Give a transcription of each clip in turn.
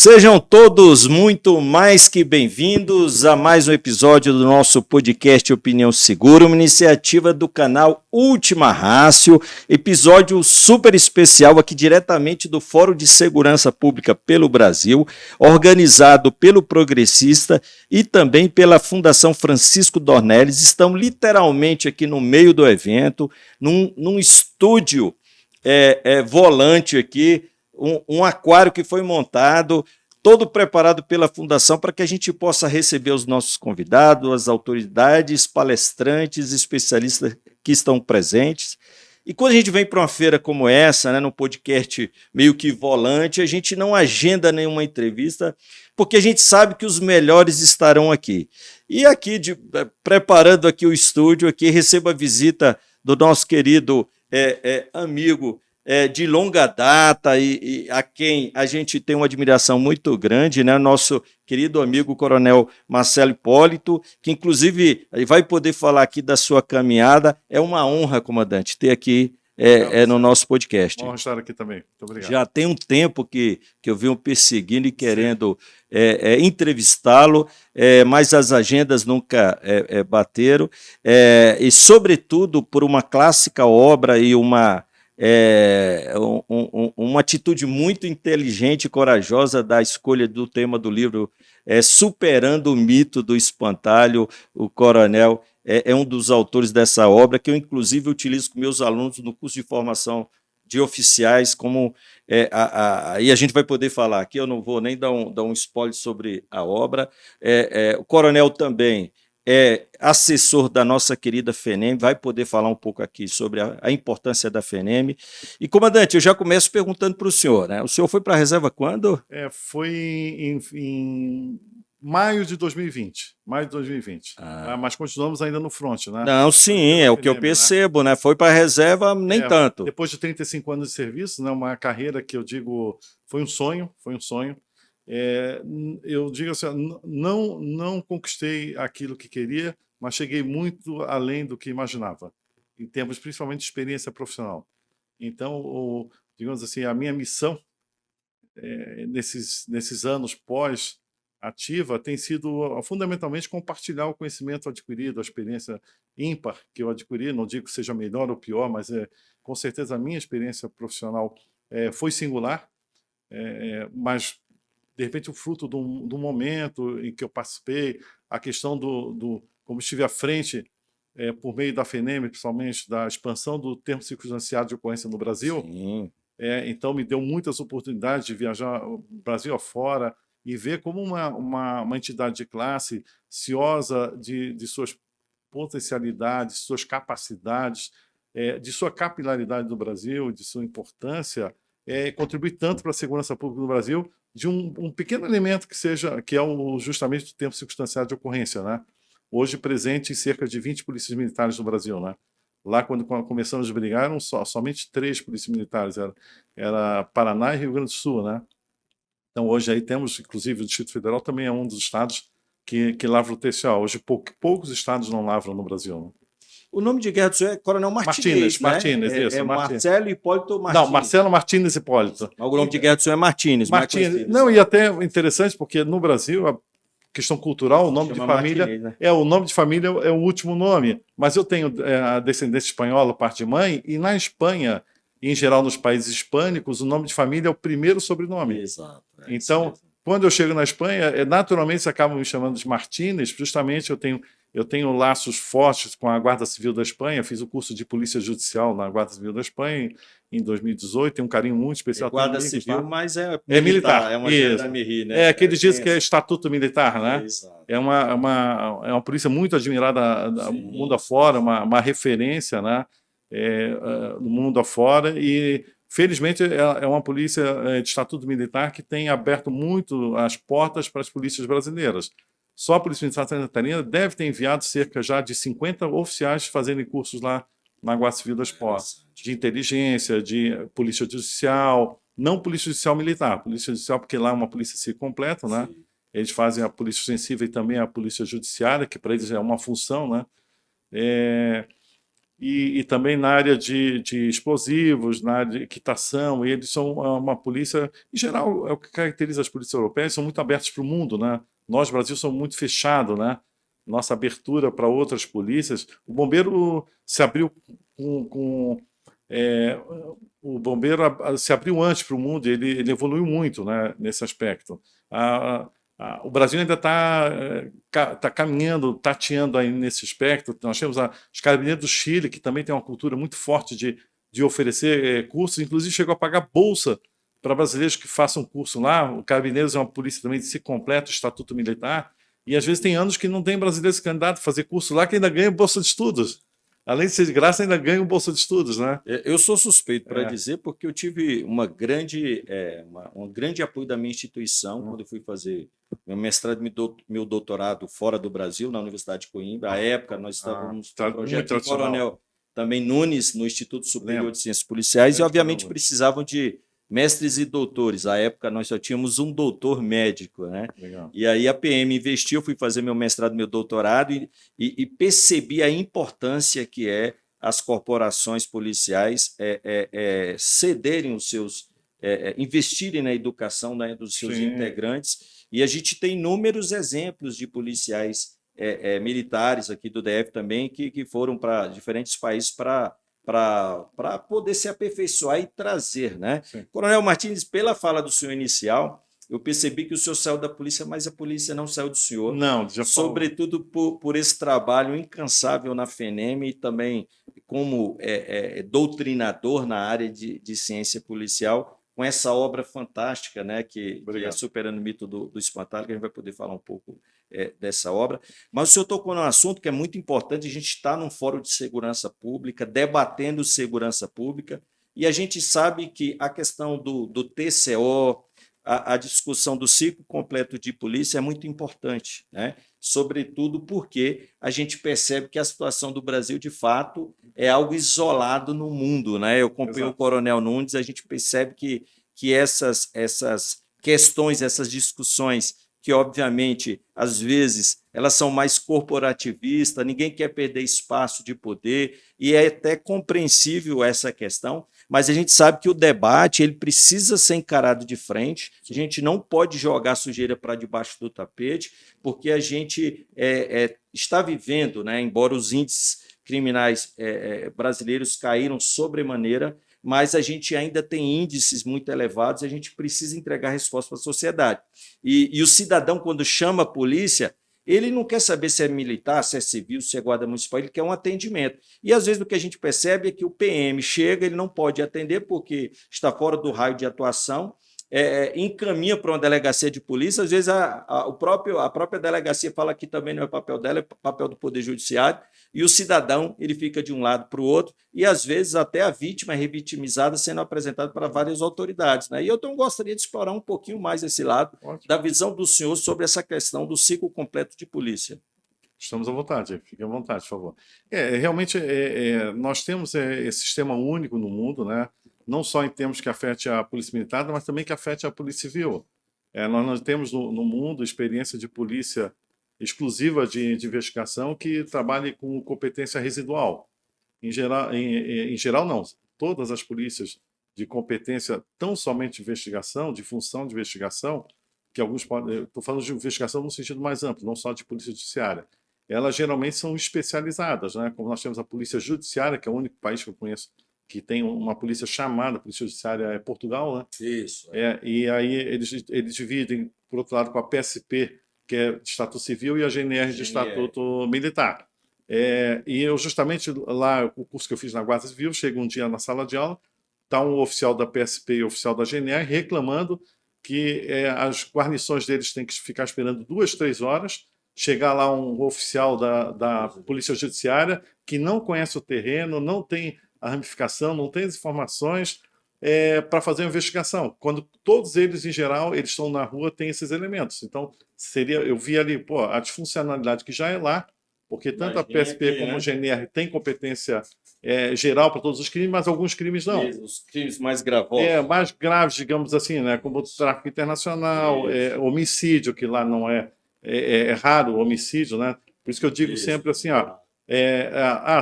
Sejam todos muito mais que bem-vindos a mais um episódio do nosso podcast Opinião Segura, uma iniciativa do canal Última Ratio, episódio super especial aqui diretamente do Fórum de Segurança Pública pelo Brasil, organizado pelo Progressista e também pela Fundação Francisco Dornelles. Estamos literalmente aqui no meio do evento, num estúdio volante aqui, um aquário que foi montado, todo preparado pela Fundação para que a gente possa receber os nossos convidados, as autoridades, palestrantes, especialistas que estão presentes. E quando a gente vem para uma feira como essa, né, num podcast meio que volante, a gente não agenda nenhuma entrevista, porque a gente sabe que os melhores estarão aqui. E aqui, preparando aqui o estúdio, aqui recebo a visita do nosso querido amigo, de longa data e a quem a gente tem uma admiração muito grande, né? Nosso querido amigo Coronel Marcelo Hipólito, que inclusive vai poder falar aqui da sua caminhada. É uma honra, comandante, ter aqui no nosso podcast. Honra estar aqui também. Muito obrigado. Já tem um tempo que eu venho perseguindo e querendo entrevistá-lo, mas as agendas nunca bateram, e sobretudo por uma clássica obra e uma atitude muito inteligente e corajosa da escolha do tema do livro, Superando o Mito do Espantalho. O Coronel é um dos autores dessa obra, que eu, inclusive, utilizo com meus alunos no curso de formação de oficiais, como e a gente vai poder falar aqui, eu não vou nem dar um spoiler sobre a obra. O Coronel também é assessor da nossa querida FENEM, vai poder falar um pouco aqui sobre a importância da FENEM. E, comandante, eu já começo perguntando para o senhor, né? O senhor foi para a reserva quando? Foi em maio de 2020. Maio de 2020. Mas continuamos ainda no front, né? Não, sim, é o que eu percebo, né? Foi para a reserva, nem tanto. Depois de 35 anos de serviço, né? Uma carreira que eu digo foi um sonho. Eu digo assim, não conquistei aquilo que queria, mas cheguei muito além do que imaginava, em termos principalmente de experiência profissional. Então, digamos assim, a minha missão nesses anos pós-ativa tem sido fundamentalmente compartilhar o conhecimento adquirido, a experiência ímpar que eu adquiri. Não digo que seja melhor ou pior, mas com certeza a minha experiência profissional foi singular, mas de repente o fruto do momento em que eu participei, a questão como estive à frente, por meio da FENEM, principalmente da expansão do termo circunstanciado de ocorrência no Brasil. Sim. Então me deu muitas oportunidades de viajar o Brasil afora e ver como uma entidade de classe, ciosa de suas potencialidades, suas capacidades, de sua capilaridade no Brasil, de sua importância, contribui tanto para a segurança pública no Brasil, de um pequeno elemento que é justamente o tempo circunstanciado de ocorrência, né? Hoje presente em cerca de 20 polícias militares no Brasil, né? Lá, quando começamos a brigar, eram somente 3 polícias militares, era Paraná e Rio Grande do Sul, né? Então, hoje aí temos, inclusive, o Distrito Federal também é um dos estados que lavra o TCA. Hoje, poucos estados não lavram no Brasil, né? O nome de guerra do senhor é Coronel Martínez, né? Martínez, isso. Marcelo Hipólito Martínez. Não, Marcelo Martínez Hipólito. O nome de guerra do senhor é Martínez. Não, e até interessante, porque no Brasil, a questão cultural, o nome de família Martínez, né? o nome de família é o último nome. Mas eu tenho a descendência espanhola, parte de mãe, e na Espanha, em geral nos países hispânicos, o nome de família é o primeiro sobrenome. Exato. Então, quando eu chego na Espanha, naturalmente, acabam me chamando de Martínez. Justamente eu tenho laços fortes com a Guarda Civil da Espanha. Fiz o curso de Polícia Judicial na Guarda Civil da Espanha em 2018. Tenho um carinho muito especial. Guarda Civil, mas é militar. É uma gendarmerie, né? Aqueles dizem que é Estatuto Militar, né? Exato. É uma polícia muito admirada do mundo afora, uma referência, né? No mundo afora. E felizmente, é uma polícia de estatuto militar que tem aberto muito as portas para as polícias brasileiras. Só a Polícia Militar de Santa Catarina deve ter enviado cerca já de 50 oficiais fazendo cursos lá na Guarda Civil das Portas, de inteligência, de polícia judicial, não polícia judicial militar, polícia judicial porque lá é uma polícia civil completa, né? Sim. Eles fazem a polícia ostensiva e também a polícia judiciária, que para eles é uma função, né? e também na área de explosivos, na área de equitação, e eles são uma polícia, em geral, é o que caracteriza as polícias europeias, são muito abertos para o mundo, né? Nós, Brasil, somos muito fechados, né? Nossa abertura para outras polícias. O bombeiro se abriu é, o bombeiro se abriu antes para o mundo, ele evoluiu muito, né, nesse aspecto. O Brasil ainda está caminhando, tateando aí nesse aspecto. Nós temos os Carabineiros do Chile, que também tem uma cultura muito forte de oferecer cursos, inclusive chegou a pagar bolsa para brasileiros que façam curso lá. O Carabineiros é uma polícia também de si completo, estatuto militar, e às vezes tem anos que não tem brasileiros candidatos a fazer curso lá que ainda ganham bolsa de estudos. Além de ser de graça, ainda ganham bolsa de estudos, né? Eu sou suspeito para dizer, porque eu tive um grande apoio da minha instituição quando eu fui fazer meu mestrado e meu doutorado fora do Brasil, na Universidade de Coimbra. À época, nós estávamos no projeto do Coronel também Nunes, no Instituto Superior de Ciências Policiais, e obviamente precisavam de mestres e doutores. À época, nós só tínhamos um doutor médico, né? Legal. E aí a PM investiu, eu fui fazer meu mestrado, meu doutorado, e percebi a importância que é as corporações policiais cederem os seus, investirem na educação, né, dos seus integrantes. E a gente tem inúmeros exemplos de policiais militares aqui do DF também que foram para diferentes países para poder se aperfeiçoar e trazer, né? Sim. Coronel Martins, pela fala do senhor inicial, eu percebi que o senhor saiu da polícia, mas a polícia não saiu do senhor. Não, já sobretudo por esse trabalho incansável na FENEM e também como doutrinador na área de ciência policial, com essa obra fantástica, né, que é Superando o Mito do Espantalho, que a gente vai poder falar um pouco dessa obra. Mas o senhor tocou num assunto que é muito importante, a gente está num fórum de segurança pública, debatendo segurança pública, e a gente sabe que a questão do TCO, a discussão do ciclo completo de polícia é muito importante, né? Sobretudo porque a gente percebe que a situação do Brasil, de fato, é algo isolado no mundo, né? Eu acompanho o Coronel Nunes, a gente percebe que essas questões, essas discussões, que obviamente, às vezes, elas são mais corporativistas, ninguém quer perder espaço de poder, e é até compreensível essa questão, mas a gente sabe que o debate ele precisa ser encarado de frente, a gente não pode jogar sujeira para debaixo do tapete, porque a gente está vivendo, né, embora os índices criminais brasileiros caíram sobremaneira, mas a gente ainda tem índices muito elevados e a gente precisa entregar resposta para a sociedade. E o cidadão, quando chama a polícia, ele não quer saber se é militar, se é civil, se é guarda municipal, ele quer um atendimento. E, às vezes, o que a gente percebe é que o PM chega, ele não pode atender porque está fora do raio de atuação, encaminha para uma delegacia de polícia, às vezes a própria delegacia fala que também não é papel dela, é papel do Poder Judiciário, e o cidadão ele fica de um lado para o outro, e às vezes até a vítima é revitimizada sendo apresentada para várias autoridades, né? E eu então gostaria de explorar um pouquinho mais esse lado da visão do senhor sobre essa questão do ciclo completo de polícia. Estamos à vontade, fique à vontade, por favor. Realmente, nós temos esse sistema único no mundo, né? Não só em termos que afete a polícia militar, mas também que afete a polícia civil. Nós não temos no mundo experiência de polícia exclusiva de investigação que trabalhe com competência residual. Em geral, não. Todas as polícias de competência tão somente de investigação, de função de investigação, que alguns podem... Estou falando de investigação no sentido mais amplo, não só de polícia judiciária. Elas geralmente são especializadas, né? Como nós temos a polícia judiciária, que é o único país que eu conheço que tem uma polícia chamada Polícia Judiciária, é Portugal, né? Isso. E aí eles dividem, por outro lado, com a PSP, que é de Estatuto Civil, e a GNR de Estatuto Militar. E eu, justamente, lá, o curso que eu fiz na Guarda Civil, chego um dia na sala de aula, está um oficial da PSP e um oficial da GNR reclamando que as guarnições deles têm que ficar esperando 2, 3 horas, chegar lá um oficial da Polícia Judiciária que não conhece o terreno, não tem a ramificação, não tem as informações para fazer uma investigação. Quando todos eles, em geral, eles estão na rua, têm esses elementos. Então, eu vi ali a disfuncionalidade que já é lá, porque tanto a PSP como a GNR têm competência geral para todos os crimes, mas alguns crimes não. Os crimes mais gravosos. Mais graves, digamos assim, né? Como o tráfico internacional, homicídio, que lá não é raro o homicídio, né? Por isso que eu digo sempre assim,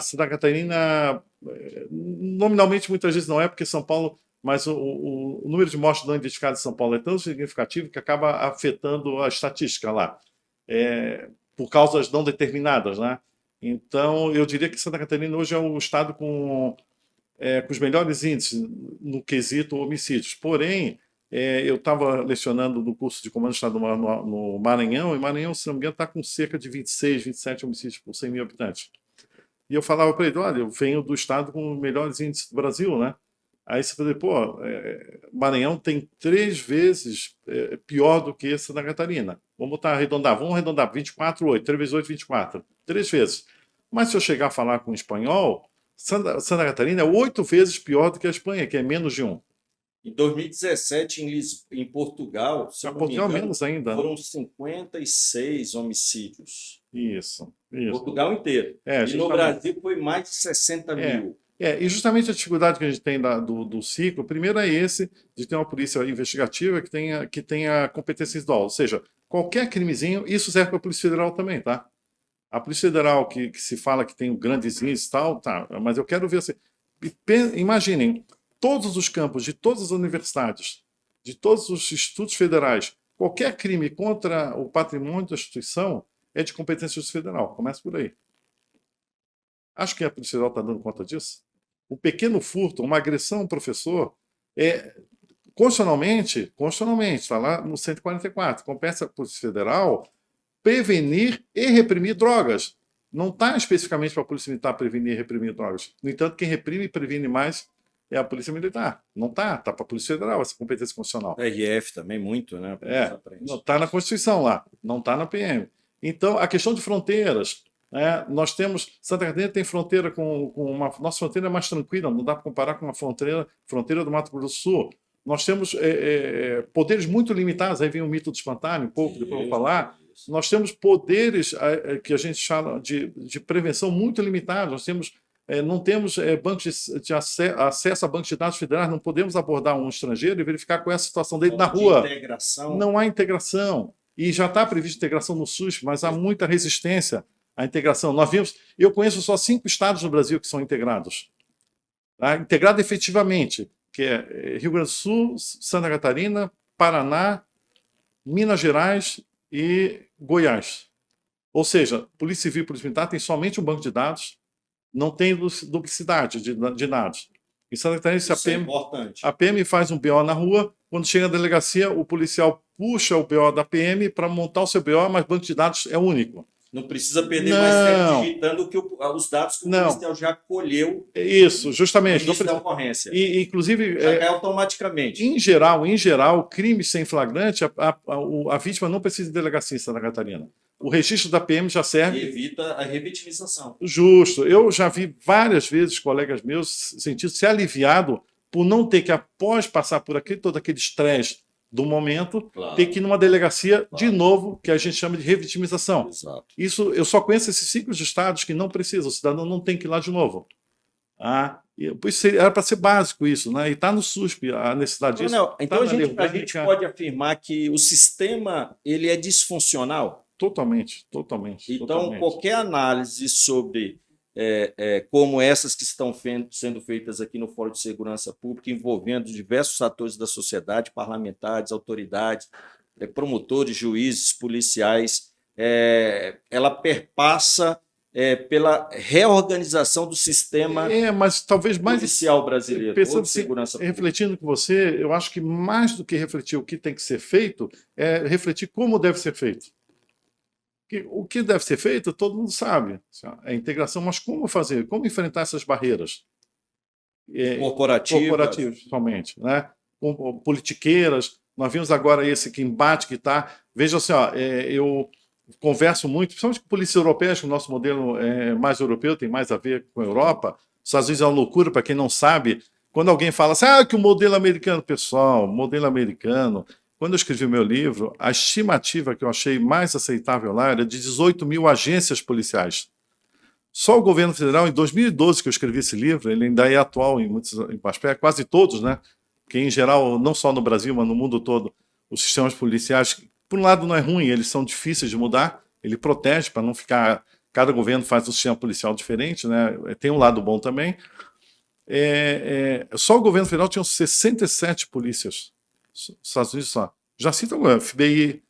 Santa Catarina, nominalmente muitas vezes não é, porque São Paulo, mas o número de mortes não identificadas em São Paulo é tão significativo que acaba afetando a estatística lá, por causas não determinadas, né? Então, eu diria que Santa Catarina hoje é o estado com os melhores índices no quesito homicídios. Porém, eu estava lecionando no curso de Comando Estadual no Maranhão, e Maranhão, se não me engano, está com cerca de 26, 27 homicídios por 100 mil habitantes. E eu falava para ele, olha, eu venho do estado com os melhores índices do Brasil, né? Aí você falou, pô, Maranhão tem 3 vezes pior do que Santa Catarina. Vamos arredondar, 24, 8, 3 vezes 8, 24. 3 vezes. Mas se eu chegar a falar com espanhol, Santa Catarina é 8 vezes pior do que a Espanha, que é menos de 1. Em 2017, em Portugal, se eu não me Portugal engano, menos ainda. foram 56 homicídios. Isso. Portugal inteiro. E no Brasil foi mais de 60 mil. E justamente a dificuldade que a gente tem do ciclo, primeiro é esse, de ter uma polícia investigativa que tenha competência individual. Ou seja, qualquer crimezinho, isso serve para a Polícia Federal também, tá? A Polícia Federal que se fala que tem grandes índices e tal, tá, mas eu quero ver assim. Imaginem, todos os campos de todas as universidades, de todos os institutos federais, qualquer crime contra o patrimônio da instituição é de competência federal. Começa por aí. Acho que a Polícia Federal está dando conta disso. Um pequeno furto, uma agressão a um professor, constitucionalmente, está lá no 144, compete à Polícia Federal prevenir e reprimir drogas. Não está especificamente para a Polícia Militar prevenir e reprimir drogas. No entanto, quem reprime e previne mais é a Polícia Militar. Não está para a Polícia Federal essa competência constitucional. RF também muito, né? Não está na Constituição lá, não está na PM. Então, a questão de fronteiras, nós temos, Santa Catarina tem fronteira nossa fronteira é mais tranquila, não dá para comparar com a fronteira do Mato Grosso do Sul. Nós temos poderes muito limitados, aí vem o mito do espantalho, um pouco, depois eu vou falar. Nós temos poderes que a gente chama de prevenção muito limitados. Não temos bancos de acesso a bancos de dados federais, não podemos abordar um estrangeiro e verificar qual é a situação dele na rua. Não há integração. E já está prevista integração no SUS, mas há muita resistência à integração. Eu conheço só 5 estados no Brasil que são integrados. Tá? Integrado efetivamente, que é Rio Grande do Sul, Santa Catarina, Paraná, Minas Gerais e Goiás. Ou seja, Polícia Civil e Polícia Militar tem somente um banco de dados, não tem duplicidade de dados. Em Santa Catarina, a PM faz um BO na rua, quando chega na delegacia, o policial puxa o BO da PM para montar o seu BO, mas o banco de dados é único. Não precisa perder mais tempo digitando os dados que o policial já colheu. Isso, justamente. No início da ocorrência. Inclusive, já cai automaticamente. Em geral, crime sem flagrante, a vítima não precisa de delegacia em Santa Catarina. O registro da PM já serve. E evita a revitimização. Justo. Eu já vi várias vezes colegas meus se aliviado por não ter que, após passar por todo aquele estresse do momento, ter que ir numa delegacia de novo, que a gente chama de revitimização. Exato. Isso, eu só conheço esses 5 estados que não precisam, o cidadão não tem que ir lá de novo. Era para ser básico isso, né? E está no SUSP a necessidade disso. Então a gente pode afirmar que o sistema ele é disfuncional? Totalmente. Então, qualquer análise sobre como essas que estão sendo feitas aqui no Fórum de Segurança Pública, envolvendo diversos atores da sociedade, parlamentares, autoridades, promotores, juízes, policiais, ela perpassa pela reorganização do sistema mas talvez mais policial brasileiro, pensando de segurança pública. Refletindo com você, eu acho que mais do que refletir o que tem que ser feito, é refletir como deve ser feito. O que deve ser feito, todo mundo sabe. É a integração, mas como fazer? Como enfrentar essas barreiras? Corporativas, principalmente. Né? Politiqueiras. Nós vimos agora esse embate que está. Veja assim, eu converso muito, principalmente com polícias europeias, que o nosso modelo é mais europeu, tem mais a ver com a Europa. Os Estados Unidos é uma loucura, para quem não sabe. Quando alguém fala assim, que o modelo americano, pessoal, modelo americano... Quando eu escrevi o meu livro, a estimativa que eu achei mais aceitável lá era de 18 mil agências policiais. Só o governo federal, em 2012, que eu escrevi esse livro, ele ainda é atual em muitos aspectos, quase todos, né? Que em geral, não só no Brasil, mas no mundo todo, os sistemas policiais, por um lado não é ruim, eles são difíceis de mudar, ele protege para não ficar cada governo faz um sistema policial diferente, né? Tem um lado bom também. Só o governo federal tinha 67 polícias, Estados Unidos só. Já cito agora, FBI,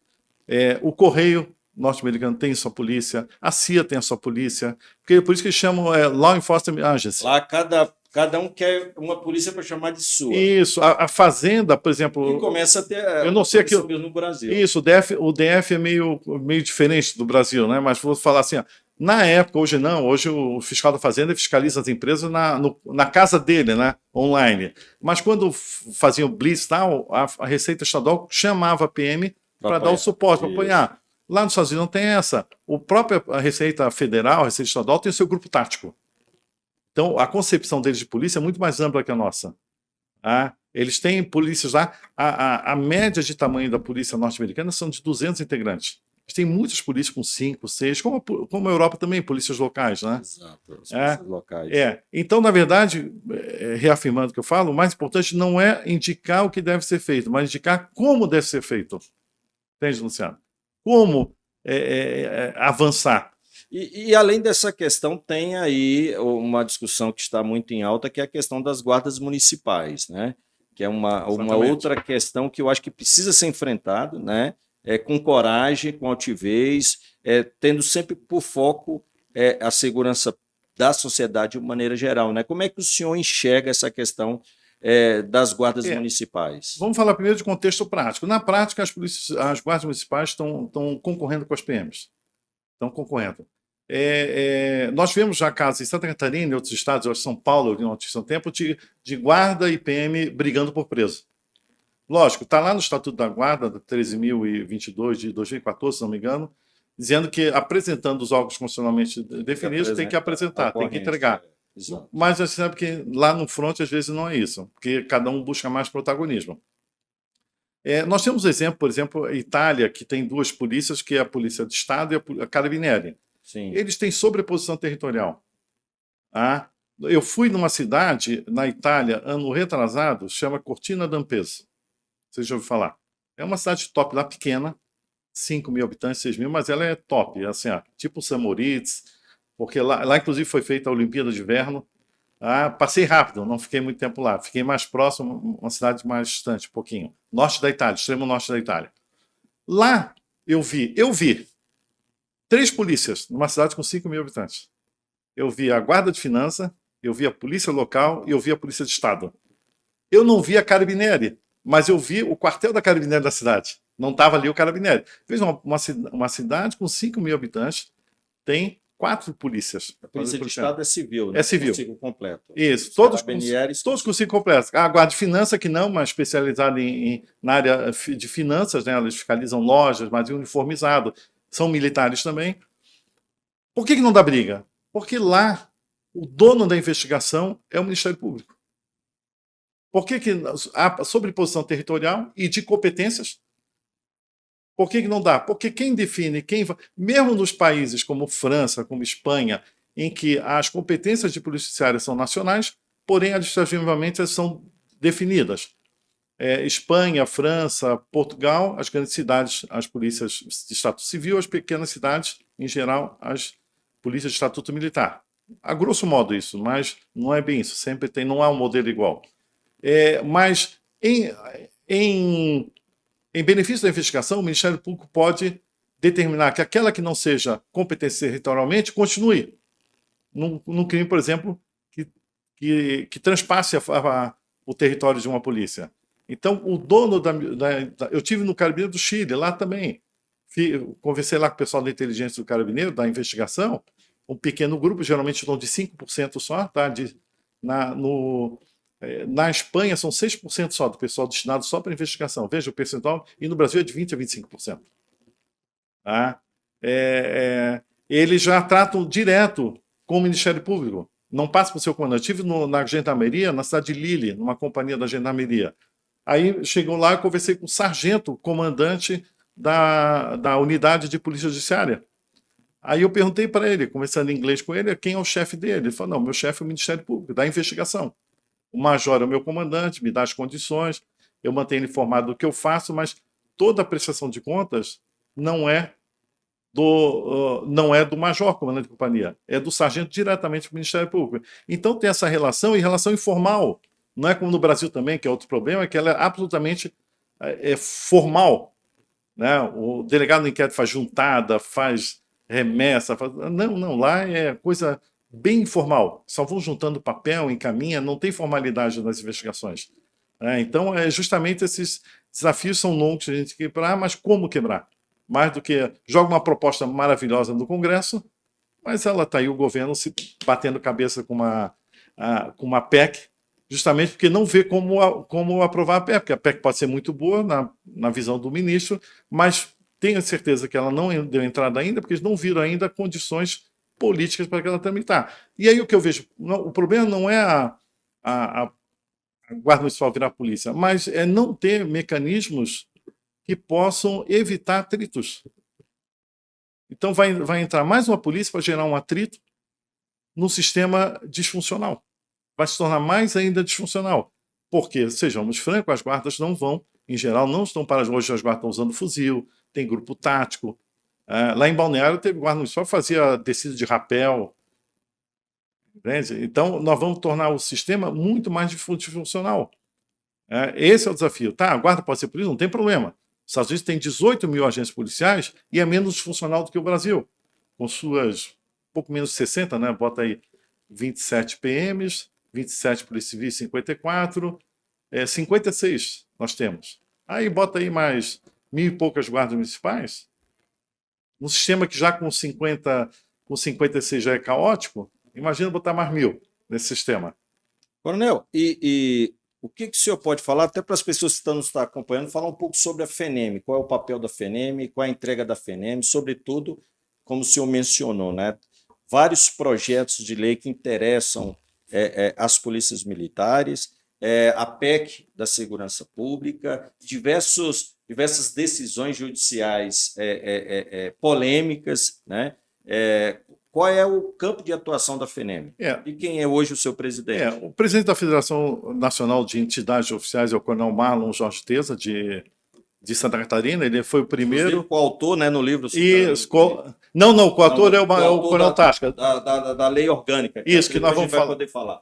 o Correio norte-americano tem sua polícia, a CIA tem a sua polícia, porque por isso que eles chamam Law Enforcement Agency. Lá cada um quer uma polícia para chamar de sua. Isso, a Fazenda, por exemplo. E começa a ter eu não sei aqui no Brasil. Isso, o DF é meio diferente do Brasil, né? Mas vou falar assim, ó, na época, hoje não, hoje o fiscal da Fazenda fiscaliza as empresas na casa dele, né? Online. Mas quando fazia o blitz e tal, a Receita Estadual chamava a PM para dar o suporte, para apoiar. Lá nos Estados Unidos não tem essa. A Receita Federal, a Receita Estadual, tem o seu grupo tático. Então, a concepção deles de polícia é muito mais ampla que a nossa. Eles têm polícias lá. A média de tamanho da polícia norte-americana são de 200 integrantes. Eles têm muitas polícias com 5, 6, como a Europa também, polícias locais, né? Exato, polícias locais. Então, na verdade, reafirmando o que eu falo, o mais importante não é indicar o que deve ser feito, mas indicar como deve ser feito. Entende, Luciano? Como avançar. E além dessa questão, tem aí uma discussão que está muito em alta, que é a questão das guardas municipais, né? Que é uma outra questão que eu acho que precisa ser enfrentado, né? Com coragem, com altivez, tendo sempre por foco a segurança da sociedade de maneira geral, né? Como é que o senhor enxerga essa questão das guardas municipais? Vamos falar primeiro de contexto prático. Na prática, as guardas municipais estão concorrendo com as PMs. Estão concorrendo. Nós vemos já casos em Santa Catarina e outros estados, eu acho que São Paulo, em um tempo, de guarda e PM brigando por preso. Lógico, está lá no Estatuto da Guarda, 13.022 de 2014, se não me engano, dizendo que apresentando os órgãos constitucionalmente definidos, tem que apresentar, tem que entregar. Mas você sabe que lá no front, às vezes, não é isso, porque cada um busca mais protagonismo. Nós temos exemplo, por exemplo, a Itália, que tem duas polícias, que é a Polícia de Estado e a Carabinieri. Sim. Eles têm sobreposição territorial. Eu fui numa cidade, na Itália, ano retrasado, chama Cortina d'Ampezzo. Vocês já ouviram falar? É uma cidade top lá, pequena, 5 mil habitantes, 6 mil, mas ela é top, assim, tipo St. Moritz, porque lá inclusive foi feita a Olimpíada de Inverno. Passei rápido, não fiquei muito tempo lá. Fiquei mais próximo, uma cidade mais distante, um pouquinho. Norte da Itália, extremo norte da Itália. Lá eu vi 3 polícias numa cidade com 5 mil habitantes. Eu vi a Guarda de Finança, eu vi a Polícia Local e eu vi a Polícia de Estado. Eu não vi a Carabinieri, mas eu vi o quartel da Carabinieri da cidade. Não estava ali o Carabinieri. Fez uma cidade com 5 mil habitantes, tem 4 polícias. A Polícia de Estado é civil, né? É civil. Com ciclo completo. Isso, todos com ciclo completo. A Guarda de Finança, que não, mas especializada na área de finanças, né? Eles fiscalizam lojas, mas uniformizado. São militares também. Por que não dá briga? Porque lá o dono da investigação é o Ministério Público. Por que há sobreposição territorial e de competências? Por que não dá? Porque quem define, mesmo nos países como França, como Espanha, em que as competências de polícia judiciária são nacionais, porém administrativamente elas são definidas. Espanha, França, Portugal, as grandes cidades, as polícias de estatuto civil, as pequenas cidades, em geral, as polícias de estatuto militar. A grosso modo isso, mas não é bem isso, sempre não há um modelo igual. Mas em benefício da investigação, o Ministério Público pode determinar que aquela que não seja competente territorialmente continue num crime, por exemplo, que transpasse o território de uma polícia. Então, o dono eu tive no Carabineiro do Chile, lá também. Conversei lá com o pessoal da inteligência do Carabineiro, da investigação, um pequeno grupo, geralmente de 5% só, tá? Na Espanha, são 6% só do pessoal destinado só para investigação. Veja o percentual, e no Brasil é de 20% a 25%. Eles já tratam direto com o Ministério Público. Não passa para o seu comandante. Eu estive na Gendarmeria, na cidade de Lille, numa companhia da Gendarmeria. Aí chegou lá e conversei com o sargento, comandante da unidade de polícia judiciária. Aí eu perguntei para ele, conversando em inglês com ele, quem é o chefe dele. Ele falou, não, meu chefe é o Ministério Público, da investigação. O major é o meu comandante, me dá as condições, eu mantenho ele informado do que eu faço, mas toda a prestação de contas não é não é do major, comandante de companhia, é do sargento diretamente para o Ministério Público. Então tem essa relação, e relação informal. Não é como no Brasil também, que é outro problema, que ela é absolutamente formal. Né? O delegado do inquérito faz juntada, faz remessa. Não, lá é coisa bem informal. Só vão juntando papel, encaminha, não tem formalidade nas investigações. Então, justamente esses desafios são longos de a gente quebrar, mas como quebrar? Mais do que joga uma proposta maravilhosa no Congresso, mas ela está aí, o governo se batendo cabeça com uma PEC, justamente porque não vê como aprovar a PEC, porque a PEC pode ser muito boa na visão do ministro, mas tenho certeza que ela não deu entrada ainda, porque eles não viram ainda condições políticas para que ela tramitar. E aí o que eu vejo, o problema não é a Guarda Municipal virar polícia, mas é não ter mecanismos que possam evitar atritos. Então vai entrar mais uma polícia para gerar um atrito num sistema disfuncional. Vai se tornar mais ainda disfuncional. Porque, sejamos francos, as guardas não vão, em geral, não estão para hoje, as guardas estão usando fuzil, tem grupo tático. Lá em Balneário teve guarda municipal que fazia descida de rapel. Entende? Então, nós vamos tornar o sistema muito mais disfuncional. Esse é o desafio. Tá, a guarda pode ser polícia, não tem problema. Os Estados Unidos têm 18 mil agentes policiais e é menos disfuncional do que o Brasil, com suas pouco menos de 60, né? Bota aí 27 PMs, 27 polícias civis, 54, 56 nós temos. Aí bota aí mais 1.000 e poucas guardas municipais, um sistema que já com 56 já é caótico, imagina botar mais 1.000 nesse sistema. Coronel, e o que o senhor pode falar, até para as pessoas que estão nos acompanhando, falar um pouco sobre a FENEM, qual é o papel da FENEM, qual é a entrega da FENEM, sobretudo, como o senhor mencionou, né? Vários projetos de lei que interessam as polícias militares, a PEC da segurança pública, diversas decisões judiciais polêmicas, né? Qual é o campo de atuação da FENEM? E quem é hoje o seu presidente? O presidente da Federação Nacional de Entidades Oficiais é o coronel Marlon Jorge Teza, de Santa Catarina. Ele foi o primeiro... Inclusive, coautor, né, no livro... Não, o coautor é o coronel Tasca. Da lei orgânica. Isso, que nós vamos poder falar.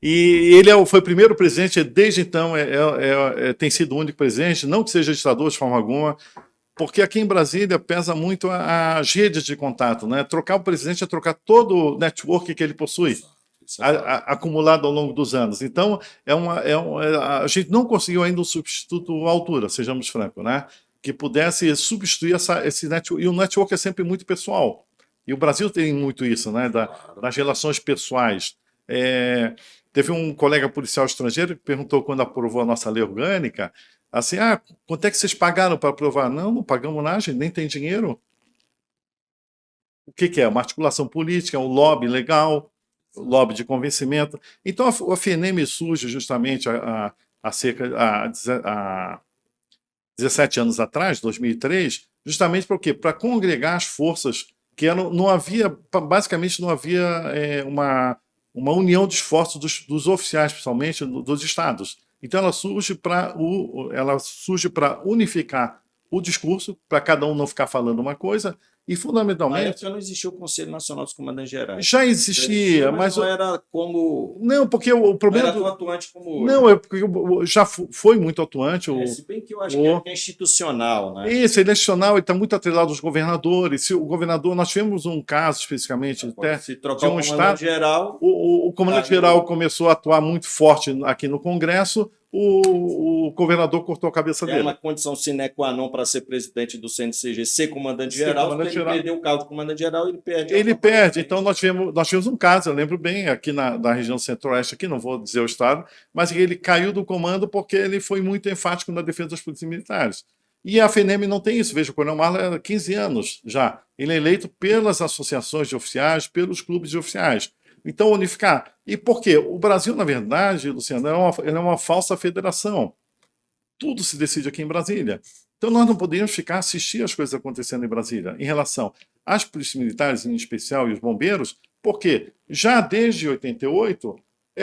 E ele foi o primeiro presidente, desde então tem sido o único presidente, não que seja ditador de forma alguma, porque aqui em Brasília pesa muito as redes de contato, né? Trocar o presidente é trocar todo o network que ele possui, acumulado ao longo dos anos. Então, a gente não conseguiu ainda um substituto à altura, sejamos francos, né? Que pudesse substituir esse network. E o network é sempre muito pessoal. E o Brasil tem muito isso, né? Das relações pessoais. Teve um colega policial estrangeiro que perguntou quando aprovou a nossa lei orgânica, assim, quanto é que vocês pagaram para aprovar? Não pagamos nada, a gente nem tem dinheiro. O que é? Uma articulação política, um lobby legal, um lobby de convencimento. Então, a FENEM surge justamente há 17 anos atrás, 2003, justamente para o quê? Para congregar as forças que basicamente não havia uma união de esforços dos oficiais, principalmente dos estados. Então, ela surge para unificar o discurso, para cada um não ficar falando uma coisa, e fundamentalmente... Na época não existia o Conselho Nacional dos Comandantes Gerais. Já existia, mas não era como... Não, porque o problema... Não era tão atuante como hoje. Não, porque já foi muito atuante. Se bem que eu acho que é institucional, né? Isso, ele é institucional, ele está muito atrelado aos governadores. Se o governador... Nós tivemos um caso, especificamente, se trocar o comandante-geral... O comandante-geral começou a atuar muito forte aqui no Congresso, o governador cortou a cabeça dele. É uma condição sine qua non para ser presidente do CNCG, ser comandante-geral. Se ele perder o cargo de comandante-geral, ele perde. Ele perde. Então, nós tivemos um caso, eu lembro bem, aqui na região centro-oeste, aqui, não vou dizer o estado, mas ele caiu do comando porque ele foi muito enfático na defesa das polícias militares. E a FENEM não tem isso. Veja, o coronel Marlon há 15 anos já. Ele é eleito pelas associações de oficiais, pelos clubes de oficiais. Então, unificar. E por quê? O Brasil, na verdade, Luciano, é uma falsa federação. Tudo se decide aqui em Brasília. Então, nós não podemos ficar assistir as coisas acontecendo em Brasília em relação às polícias militares, em especial, e os bombeiros, porque já desde 88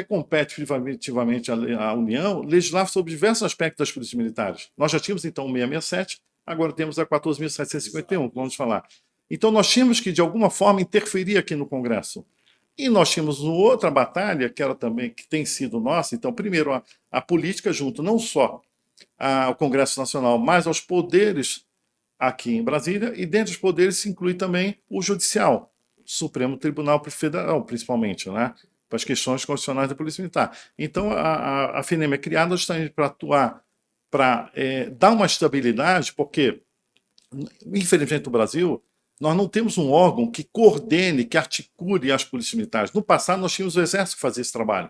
compete privativamente à União legislar sobre diversos aspectos das polícias militares. Nós já tínhamos, então, o 667, agora temos a 14.751, vamos falar. Então nós tínhamos que, de alguma forma, interferir aqui no Congresso. E nós tínhamos uma outra batalha, que era também, que tem sido nossa. Então, primeiro, a política junto não só ao Congresso Nacional, mas aos poderes aqui em Brasília, e dentro dos poderes se inclui também o Judicial, o Supremo Tribunal Federal, principalmente, né? Para as questões constitucionais da Polícia Militar. Então, a FNEM é criada justamente para atuar, para dar uma estabilidade, porque, infelizmente, no Brasil, nós não temos um órgão que coordene, que articule as polícias militares. No passado, nós tínhamos o Exército que fazia esse trabalho.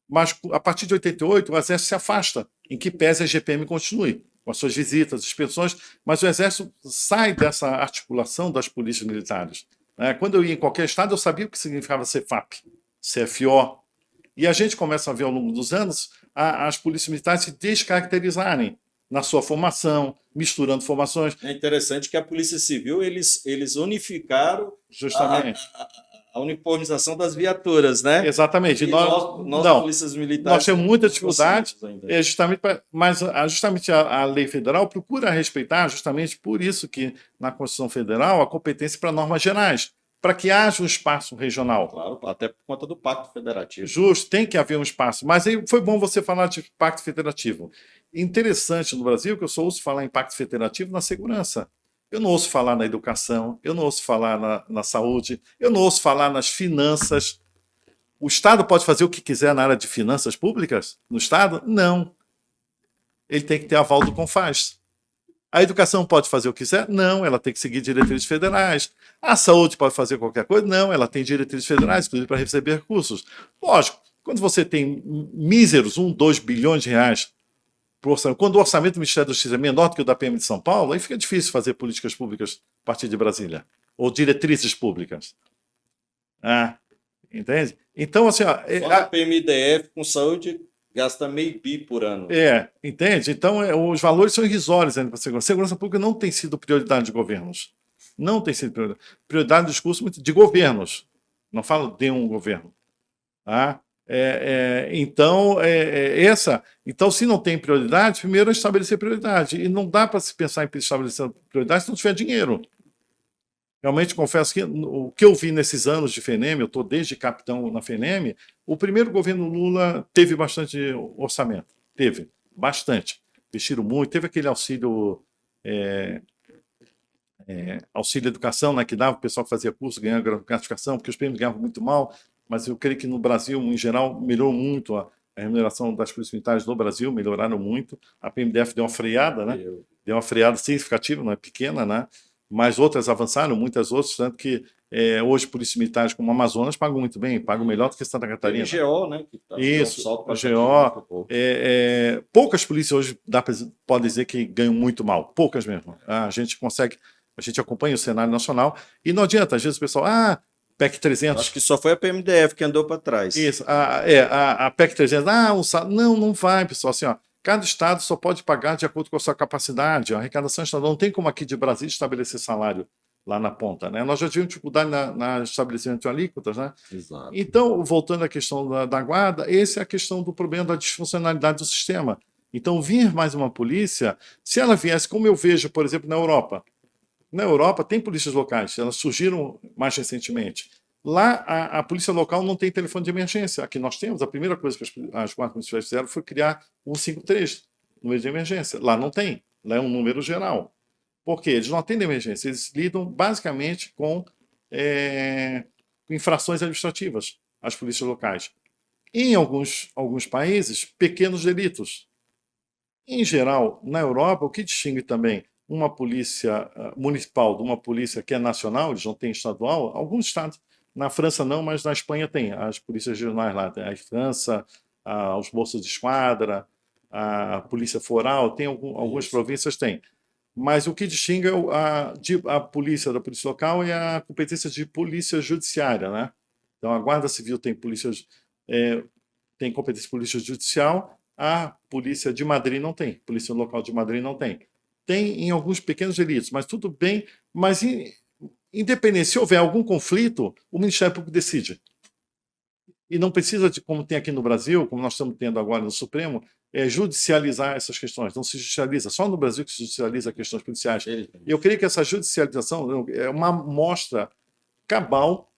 Mas, a partir de 88, o Exército se afasta, em que pese a GPM continue, com as suas visitas, inspeções, mas o Exército sai dessa articulação das polícias militares. Quando eu ia em qualquer estado, eu sabia o que significava CFAP, CFO. E a gente começa a ver, ao longo dos anos, as polícias militares se descaracterizarem na sua formação, misturando formações. É interessante que a Polícia Civil, eles unificaram justamente a uniformização das viaturas, né? Exatamente. E nós polícias militares, nós temos muita dificuldade, justamente a lei federal procura respeitar, justamente por isso que na Constituição Federal a competência para normas gerais, para que haja um espaço regional. Claro, até por conta do Pacto Federativo. Justo, tem que haver um espaço. Mas aí foi bom você falar de Pacto Federativo. Interessante no Brasil que eu só ouço falar em Pacto Federativo na segurança. Eu não ouço falar na educação, eu não ouço falar na saúde, eu não ouço falar nas finanças. O Estado pode fazer o que quiser na área de finanças públicas? No Estado? Não. Ele tem que ter aval do CONFAS. A educação pode fazer o que quiser? Não, ela tem que seguir diretrizes federais. A saúde pode fazer qualquer coisa? Não, ela tem diretrizes federais, inclusive para receber recursos. Lógico, quando você tem míseros 1, 2 bilhões de reais, quando o orçamento do Ministério da Justiça é menor do que o da PM de São Paulo, aí fica difícil fazer políticas públicas a partir de Brasília, ou diretrizes públicas. Entende? Então, assim... a PMDF com saúde gasta meio bi por ano. Entende? Então, os valores são irrisórios ainda para a segurança. Segurança pública não tem sido prioridade de governos. Não tem sido prioridade. Prioridade do discurso de governos. Não falo de um governo. Então, se não tem prioridade, primeiro é estabelecer prioridade. E não dá para se pensar em estabelecer prioridade se não tiver dinheiro. Realmente, confesso que o que eu vi nesses anos de FNEM, eu estou desde capitão na FNEM, o primeiro governo Lula teve bastante orçamento. Teve, bastante. Investiram muito. Teve aquele auxílio educação, né, que dava o pessoal que fazia curso, ganhava gratificação, porque os prêmios ganhavam muito mal, mas eu creio que no Brasil, em geral, melhorou muito a remuneração das polícias militares no Brasil, melhoraram muito. A PMDF deu uma freada, né? Deu uma freada significativa, não é pequena, né? Mas outras avançaram, muitas outras, tanto que hoje polícias militares como o Amazonas pagam muito bem, pagam melhor do que Santa Catarina. Tem o GO, né? Que Isso, o GO. Poucas polícias hoje pode dizer que ganham muito mal, poucas mesmo. A gente acompanha o cenário nacional e não adianta, às vezes o pessoal, PEC 300. Acho que só foi a PMDF que andou para trás. Isso, a PEC 300, não vai, pessoal, assim, cada estado só pode pagar de acordo com a sua capacidade. A arrecadação estadual não tem como aqui de Brasília estabelecer salário lá na ponta, né? Nós já tivemos dificuldade na estabelecimento de alíquotas, né? Exato. Então, voltando à questão da guarda, essa é a questão do problema da disfuncionalidade do sistema. Então, vir mais uma polícia, se ela viesse, como eu vejo, por exemplo, na Europa. Na Europa tem polícias locais, elas surgiram mais recentemente. Lá, a polícia local não tem telefone de emergência. Aqui nós temos, a primeira coisa que as guardas municipais fizeram foi criar o 153, número de emergência. Lá não tem, lá é um número geral. Por quê? Eles não atendem emergência, eles lidam basicamente com infrações administrativas, as polícias locais. Em alguns países, pequenos delitos. Em geral, na Europa, o que distingue também uma polícia municipal de uma polícia que é nacional, eles não têm estadual, alguns estados, na França não, mas na Espanha tem, as polícias regionais lá, tem a França, os bolsas de esquadra, a polícia foral, tem algumas províncias tem. Mas o que distingue a polícia da polícia local é a competência de polícia judiciária, né? Então a Guarda Civil tem tem competência de polícia judicial, a polícia de Madrid não tem, polícia local de Madrid não tem. Tem em alguns pequenos delitos, mas tudo bem, mas independente, se houver algum conflito, o Ministério Público decide. E não precisa de, como tem aqui no Brasil, como nós estamos tendo agora no Supremo, judicializar essas questões. Não se judicializa. Só no Brasil que se judicializa questões policiais. Eu creio que essa judicialização é uma amostra cabal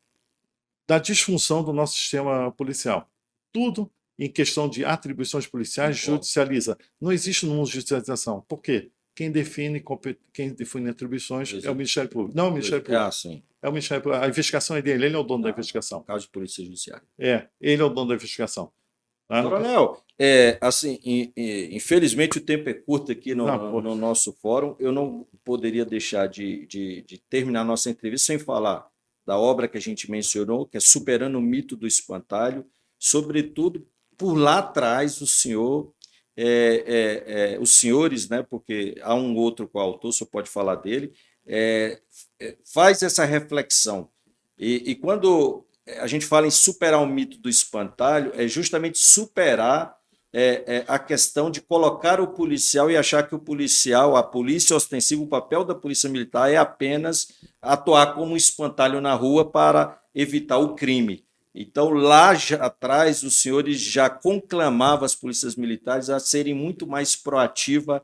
da disfunção do nosso sistema policial. Tudo em questão de atribuições policiais judicializa. Não existe no mundo judicialização. Por quê? Quem define atribuições é o Ministério Público. Não é o Ministério Público. Sim. É o Ministério Público. A investigação é dele, ele é o dono da investigação. Caso de polícia judiciária. Ele é o dono da investigação. Coronel, assim, infelizmente o tempo é curto aqui no nosso fórum. Eu não poderia deixar de terminar nossa entrevista sem falar da obra que a gente mencionou, que é Superando o Mito do Espantalho. Sobretudo, por lá atrás, os senhores, né, porque há um outro coautor, você pode falar dele, faz essa reflexão. E quando a gente fala em superar o mito do espantalho, é justamente superar a questão de colocar o policial e achar que o policial, a polícia ostensiva, o papel da polícia militar é apenas atuar como um espantalho na rua para evitar o crime. Então, lá atrás, os senhores já conclamavam as polícias militares a serem muito mais proativas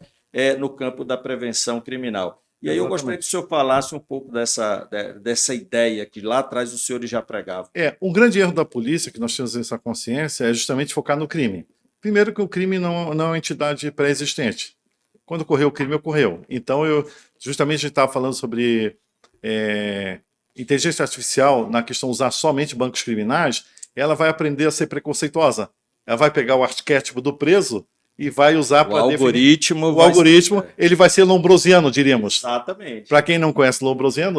no campo da prevenção criminal. E aí eu gostaria que o senhor falasse um pouco dessa ideia que lá atrás os senhores já pregavam. Um grande erro da polícia, que nós temos essa consciência, é justamente focar no crime. Primeiro que o crime não é uma entidade pré-existente. Quando ocorreu o crime, ocorreu. Então, justamente a gente estava falando sobre inteligência artificial, na questão de usar somente bancos criminais, ela vai aprender a ser preconceituosa. Ela vai pegar o arquétipo do preso e vai usar para definir. O algoritmo, ele vai ser lombrosiano, diríamos. Exatamente. Para quem não conhece Lombrosiano,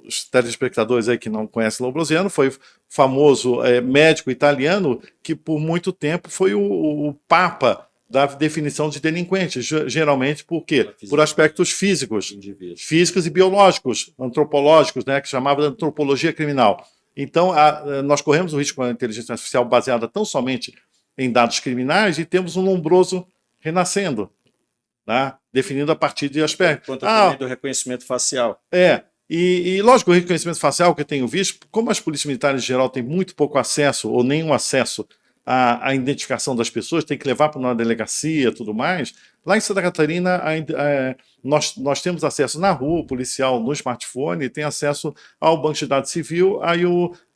os telespectadores aí que não conhecem Lombrosiano, foi famoso médico italiano que por muito tempo foi o papa da definição de delinquentes, geralmente por quê? Por aspectos físicos e biológicos, antropológicos, né, que chamava de antropologia criminal. Então, nós corremos o risco com a inteligência artificial baseada tão somente em dados criminais e temos um lombroso renascendo, tá? Definido a partir de aspectos. Quanto também do reconhecimento facial. E lógico, o reconhecimento facial que eu tenho visto, como as polícias militares em geral têm muito pouco acesso ou nenhum acesso à identificação das pessoas, tem que levar para uma delegacia e tudo mais, lá em Santa Catarina nós temos acesso na rua, o policial no smartphone tem acesso ao banco de dados civil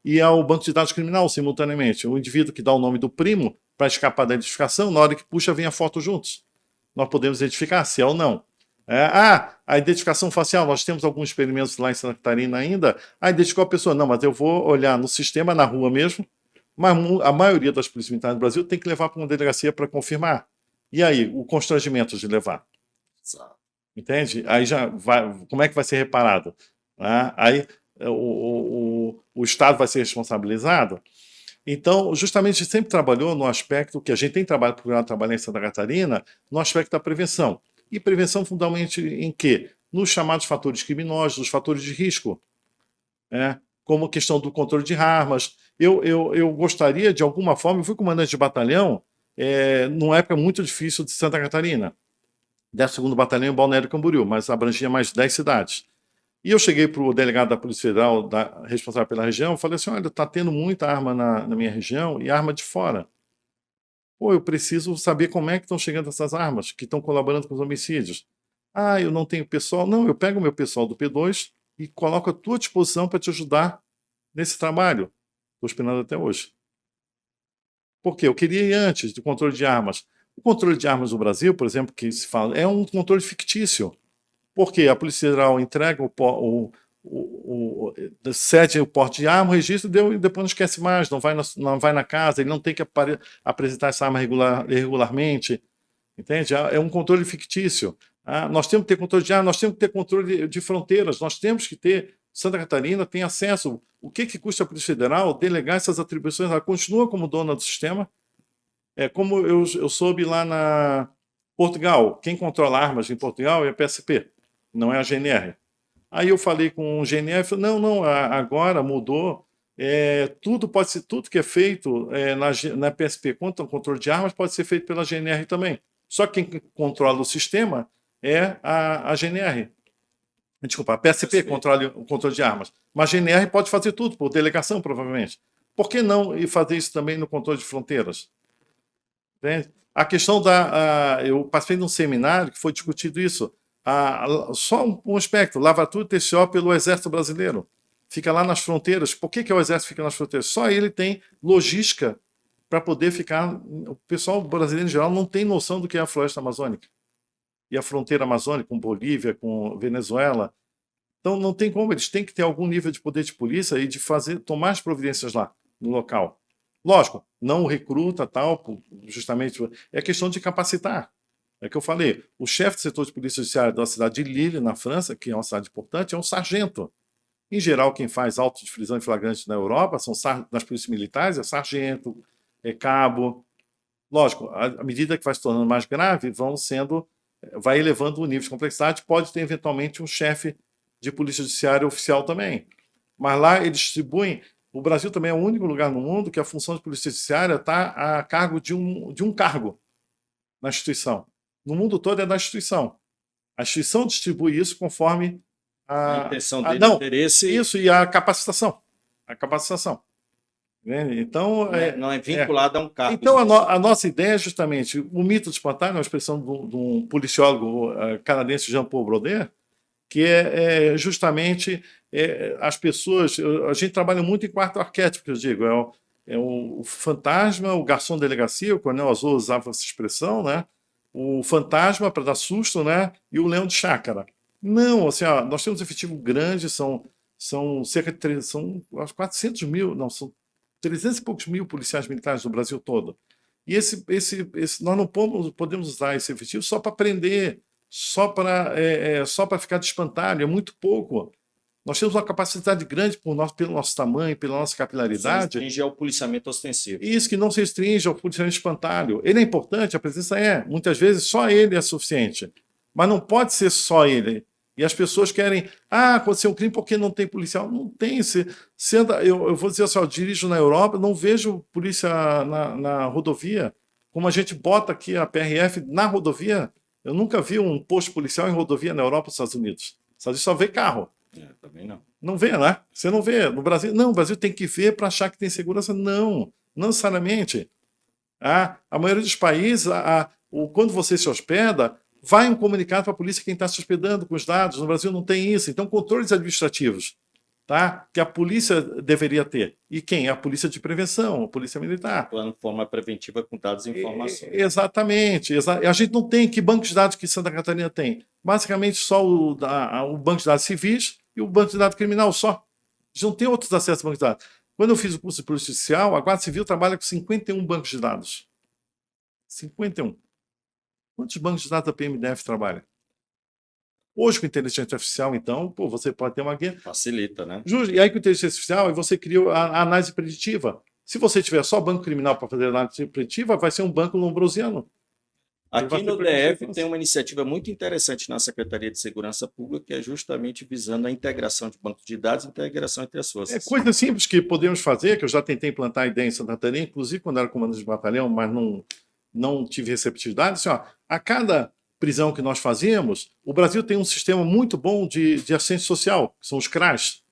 e ao banco de dados criminal simultaneamente. O indivíduo que dá o nome do primo para escapar da identificação, na hora que puxa, vem a foto juntos. Nós podemos identificar se é ou não. A identificação facial, nós temos alguns experimentos lá em Santa Catarina ainda. Identificou a pessoa, não, mas eu vou olhar no sistema, na rua mesmo, mas a maioria das polícias militares do Brasil tem que levar para uma delegacia para confirmar. E aí, o constrangimento de levar? Entende? Aí já vai, como é que vai ser reparado? Aí o Estado vai ser responsabilizado? Então, justamente, a gente sempre trabalhou no aspecto que a gente tem procurado trabalhar em Santa Catarina, no aspecto da prevenção. E prevenção fundamentalmente em quê? Nos chamados fatores criminosos, os fatores de risco. Como a questão do controle de armas. Eu gostaria, de alguma forma, eu fui comandante de batalhão numa época muito difícil de Santa Catarina. 12º Batalhão em Balneário Camboriú, mas abrangia mais de 10 cidades. E eu cheguei para o delegado da Polícia Federal, responsável pela região, falei assim, olha, está tendo muita arma na minha região e arma de fora. Eu preciso saber como é que estão chegando essas armas, que estão colaborando com os homicídios. Eu não tenho pessoal. Não, eu pego o meu pessoal do P2 e coloco à tua disposição para te ajudar nesse trabalho. Estou esperando até hoje. Por quê? Eu queria ir antes do controle de armas. O controle de armas no Brasil, por exemplo, que se fala, é um controle fictício. Porque a Polícia Federal entrega cede o porte de arma, o registro e depois não esquece mais, não vai na casa, ele não tem que apresentar essa arma regularmente. Entende? É um controle fictício. Nós temos que ter controle de arma, nós temos que ter controle de fronteiras, nós temos que ter. Santa Catarina tem acesso. O que custa a Polícia Federal delegar essas atribuições? Ela continua como dona do sistema. Como eu soube lá na Portugal, quem controla armas em Portugal é a PSP, não é a GNR. Aí eu falei com o GNR, falei, não, agora mudou, tudo que é feito na PSP quanto ao controle de armas pode ser feito pela GNR também. Só que quem controla o sistema é a GNR. Desculpa, a PSP controla o controle de armas. Mas a GNR pode fazer tudo, por delegação, provavelmente. Por que não fazer isso também no controle de fronteiras? Entende? A questão eu participei de um seminário que foi discutido isso. Só um aspecto, Lavratura TCO pelo Exército Brasileiro. Fica lá nas fronteiras. Por que o Exército fica nas fronteiras? Só ele tem logística para poder ficar... O pessoal brasileiro, em geral, não tem noção do que é a floresta amazônica. E a fronteira amazônica com Bolívia, com Venezuela. Então, não tem como. Eles têm que ter algum nível de poder de polícia e de tomar as providências lá, no local. Lógico, não recruta, tal, justamente... É questão de capacitar. É que eu falei, o chefe do setor de polícia judiciária da cidade de Lille, na França, que é uma cidade importante, é um sargento. Em geral, quem faz auto de prisão em flagrante na Europa, nas polícias militares, é sargento, é cabo. Lógico, à medida que vai se tornando mais grave, vai elevando o nível de complexidade, pode ter eventualmente um chefe de polícia judiciária oficial também. Mas lá eles distribuem... O Brasil também é o único lugar no mundo que a função de polícia judiciária está a cargo de um cargo na instituição. No mundo todo é da instituição. A instituição distribui isso conforme a intenção dele, o interesse... Isso, e a capacitação. A capacitação. Então, não é vinculado a um cargo. Então, a nossa ideia é justamente... O mito de espantalho é uma expressão de um policiólogo canadense, Jean-Paul Brodeur, que é justamente as pessoas... A gente trabalha muito em 4 arquétipos, que eu digo. É o fantasma, o garçom de delegacia, o Coronel Azul usava essa expressão, né? O fantasma para dar susto, né? E o leão de chácara. Não, assim, nós temos um efetivo grande, são cerca de são 400 mil, não, são 300 e poucos mil policiais militares no Brasil todo. E nós não podemos usar esse efetivo só para prender, só para ficar de espantalho, é muito pouco. Nós temos uma capacidade grande pelo nosso tamanho, pela nossa capilaridade. Se restringe ao policiamento ostensivo. Isso, que não se restringe ao policiamento espantalho. Ele é importante, a presença muitas vezes só ele é suficiente. Mas não pode ser só ele. E as pessoas querem, aconteceu um crime porque não tem policial. Não tem. Eu vou dizer assim, eu dirijo na Europa, não vejo polícia na rodovia. Como a gente bota aqui a PRF na rodovia, eu nunca vi um posto policial em rodovia na Europa e nos Estados Unidos. Só vê carro. Também não. Não vê, né? Você não vê. No Brasil, não, o Brasil tem que ver para achar que tem segurança. Não necessariamente. A maioria dos países, quando você se hospeda, vai um comunicado para a polícia quem está se hospedando com os dados. No Brasil não tem isso. Então, controles administrativos, tá? Que a polícia deveria ter. E quem? A polícia de prevenção, a polícia militar. Plano de forma preventiva com dados e informações. Exatamente. A gente não tem. Que banco de dados que Santa Catarina tem? Basicamente só o banco de dados civis e o banco de dados criminal só. A gente não tem outros acessos ao banco de dados. Quando eu fiz o curso de polícia judicial, a Guarda Civil trabalha com 51 bancos de dados. 51. Quantos bancos de dados a PMDF trabalha? Hoje, com inteligência artificial, então, você pode ter uma guia. Facilita, né? E aí, com inteligência artificial, você cria a análise preditiva. Se você tiver só banco criminal para fazer análise preditiva, vai ser um banco lombrosiano. Aqui no DF tem uma iniciativa muito interessante na Secretaria de Segurança Pública, que é justamente visando a integração de bancos de dados e integração entre as forças. É coisa simples que podemos fazer, que eu já tentei implantar a ideia em Santa Catarina, inclusive quando era comandante de batalhão, mas não tive receptividade. Assim, a cada prisão que nós fazíamos, o Brasil tem um sistema muito bom de assistência social, que são os CRAS.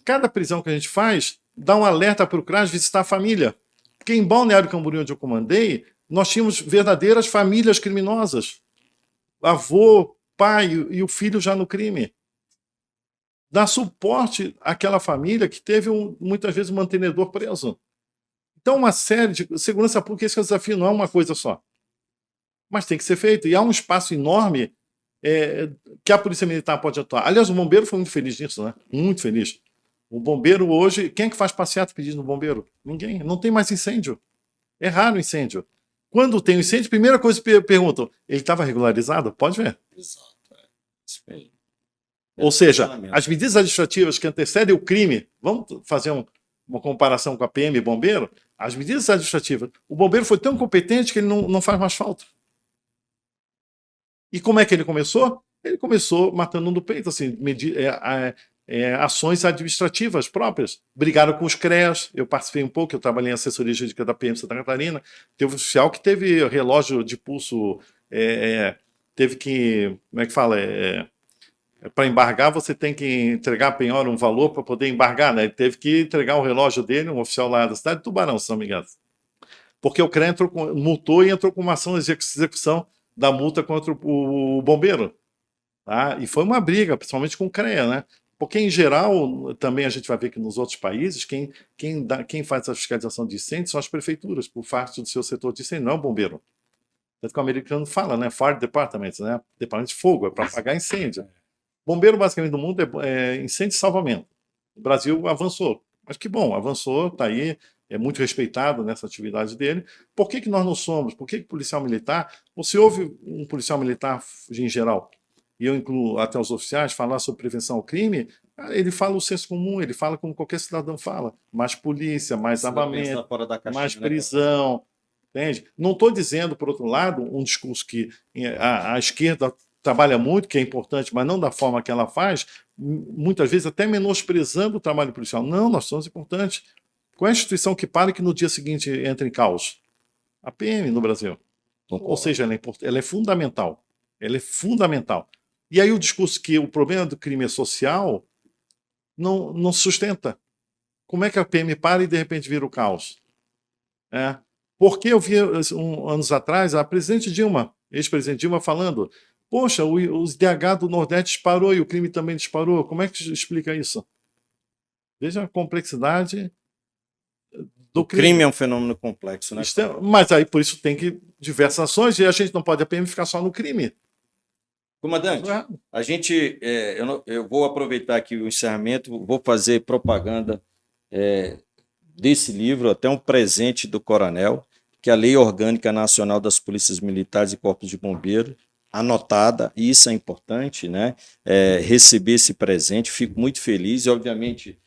Cada prisão que a gente faz, dá um alerta para o CRAS visitar a família. Porque em Balneário Camboriú, onde eu comandei, nós tínhamos verdadeiras famílias criminosas. Avô, pai e o filho já no crime. Dá suporte àquela família que teve, muitas vezes, um mantenedor preso. Então, uma série de... Segurança pública, esse desafio não é uma coisa só. Mas tem que ser feito. E há um espaço enorme que a Polícia Militar pode atuar. Aliás, o bombeiro foi muito feliz nisso, né? Muito feliz. O bombeiro hoje... Quem é que faz passeata pedindo no bombeiro? Ninguém. Não tem mais incêndio. É raro incêndio. Quando tem um incêndio, a primeira coisa que perguntam, ele estava regularizado? Pode ver. Exato. Isso aí. Ou seja, as medidas administrativas que antecedem o crime, vamos fazer uma comparação com a PM e bombeiro, as medidas administrativas, o bombeiro foi tão competente que ele não faz mais falta. E como é que ele começou? Ele começou matando no peito, assim, ações administrativas próprias. Brigaram com os CREAS, eu participei um pouco, eu trabalhei em assessoria jurídica da PM Santa Catarina, teve um oficial que teve relógio de pulso, teve que, como é que fala, para embargar você tem que entregar a penhora um valor para poder embargar, né? Ele teve que entregar o relógio dele, um oficial lá da cidade de Tubarão, se não me engano. porque o CREA multou e entrou com uma ação de execução da multa contra o bombeiro. Tá? E foi uma briga, principalmente com o CREA, né? Porque, em geral, também a gente vai ver que nos outros países, quem faz a fiscalização de incêndio são as prefeituras, por parte do seu setor de incêndio, não é o bombeiro. Tanto que o americano fala, né? Fire Department, né? Departamento de fogo, é para apagar incêndio. Bombeiro, basicamente, no mundo é incêndio e salvamento. O Brasil avançou. Mas que bom, avançou, está aí, é muito respeitado nessa atividade dele. Por que nós não somos? Por que policial militar? Ou se houve um policial militar em geral, e eu incluo até os oficiais, falar sobre prevenção ao crime, ele fala o senso comum, ele fala como qualquer cidadão fala. Mais polícia, mais armamento, mais prisão. Entende? Não estou dizendo, por outro lado, um discurso que a esquerda trabalha muito, que é importante, mas não da forma que ela faz, muitas vezes até menosprezando o trabalho policial. Não, nós somos importantes. Qual é a instituição que para e que no dia seguinte entra em caos? A PM no Brasil. Ou seja, ela é fundamental. Ela é fundamental. E aí o discurso que o problema do crime é social não se sustenta. Como é que a PM para e de repente vira o caos? Porque eu vi anos atrás a presidente Dilma, ex-presidente Dilma, falando: poxa, os DH do Nordeste disparou e o crime também disparou. Como é que explica isso? Veja a complexidade do crime. O crime é um fenômeno complexo, né? Mas aí por isso tem que diversas ações e a gente não pode a PM ficar só no crime. Comandante, a gente, eu vou aproveitar aqui o encerramento, vou fazer propaganda desse livro, até um presente do Coronel, que é a Lei Orgânica Nacional das Polícias Militares e Corpos de Bombeiros, anotada, e isso é importante, né? Receber esse presente, fico muito feliz e, obviamente,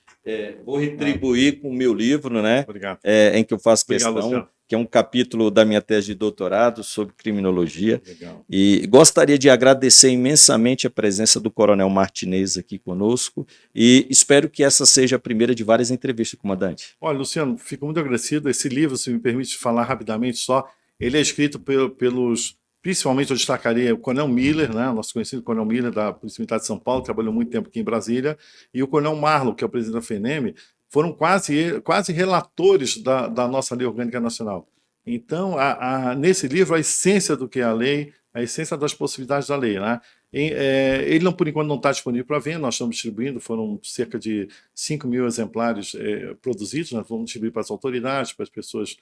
vou retribuir com o meu livro, né? Obrigado. Em que eu faço questão, Luciano. que é um capítulo da minha tese de doutorado sobre criminologia. Legal. E gostaria de agradecer imensamente a presença do Coronel Martinez aqui conosco e espero que essa seja a primeira de várias entrevistas, comandante. Olha, Luciano, fico muito agradecido. Esse livro, se me permite falar rapidamente só, ele é escrito pelos... Principalmente eu destacaria o Coronel Miller, né, nosso conhecido Coronel Miller da Polícia Militar de São Paulo, trabalhou muito tempo aqui em Brasília, e o Coronel Marlon, que é o presidente da FENEM, foram quase relatores da nossa Lei Orgânica Nacional. Então, nesse livro, a essência do que é a lei, a essência das possibilidades da lei. Né? Ele, não, por enquanto, não está disponível para venda, nós estamos distribuindo, foram cerca de 5.000 exemplares produzidos, nós vamos distribuir para as autoridades, para as pessoas,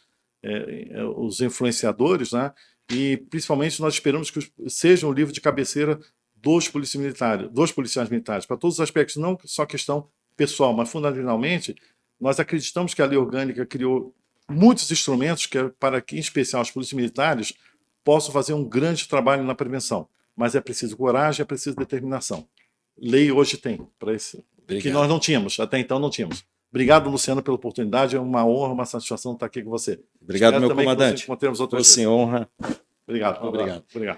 os influenciadores, né? E, principalmente, nós esperamos que seja um livro de cabeceira dos policiais militares, para todos os aspectos, não só questão pessoal, mas, fundamentalmente, nós acreditamos que a Lei Orgânica criou muitos instrumentos para que, em especial, os policiais militares possam fazer um grande trabalho na prevenção. Mas é preciso coragem, é preciso determinação. Lei hoje tem, para isso, que nós não tínhamos, até então não tínhamos. Obrigado, Luciano, pela oportunidade. É uma honra, uma satisfação estar aqui com você. Obrigado, meu comandante. Você honra. Obrigado.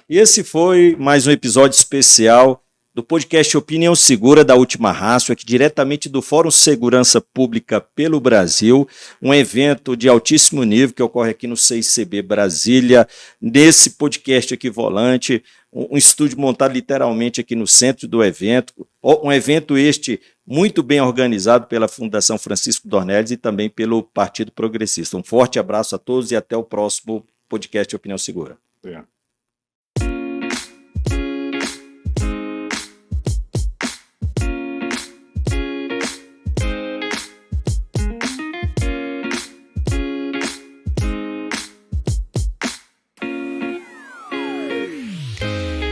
E esse foi mais um episódio especial do podcast Opinião Segura da Última Rácio, aqui diretamente do Fórum Segurança Pública pelo Brasil, um evento de altíssimo nível que ocorre aqui no CICB Brasília, nesse podcast aqui volante, um estúdio montado literalmente aqui no centro do evento, um evento este muito bem organizado pela Fundação Francisco Dornelles e também pelo Partido Progressista. Um forte abraço a todos e até o próximo podcast Opinião Segura. Obrigado.